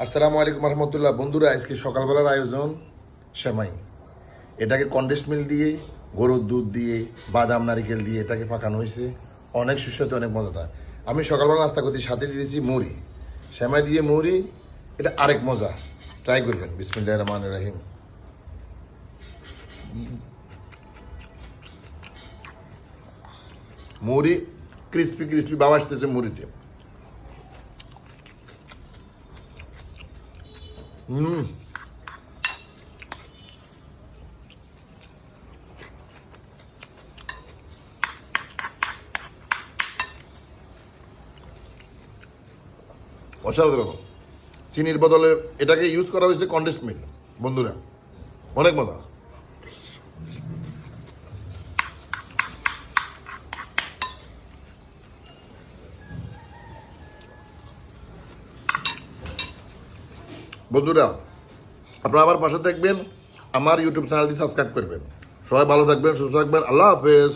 আসসালামু আলাইকুম রহমতুল্লাহ। বন্ধুরা, আজকে সকালবেলার আয়োজন সেমাই। এটাকে কন্ডেন্স মিল্ক দিয়ে, গরুর দুধ দিয়ে, বাদাম নারিকেল দিয়ে এটাকে পাকানো হয়েছে। অনেক সুস্বাদু, অনেক মজাদার। আমি সকালবেলা নাস্তা করতে সাথে দিয়েছি মুড়ি, সেমাই দিয়ে মুড়ি। এটা আরেক মজা, ট্রাই করবেন। বিসমিল্লাহির রহমানির রহিম। মুড়ি ক্রিস্পি ক্রিস্পি বাবা আসতেছে মুড়িতে। অসাধারণ। চিনির বদলে এটাকে ইউজ করা হয়েছে কন্ডেন্স মিল্ক। বন্ধুরা, অনেক মজা। বন্ধুরা, আপনারা আমার পাশে থাকবেন, আমার ইউটিউব চ্যানেলটি সাবস্ক্রাইব করবেন। সবাই ভালো থাকবেন, সুস্থ থাকবেন। আল্লাহ হাফেজ।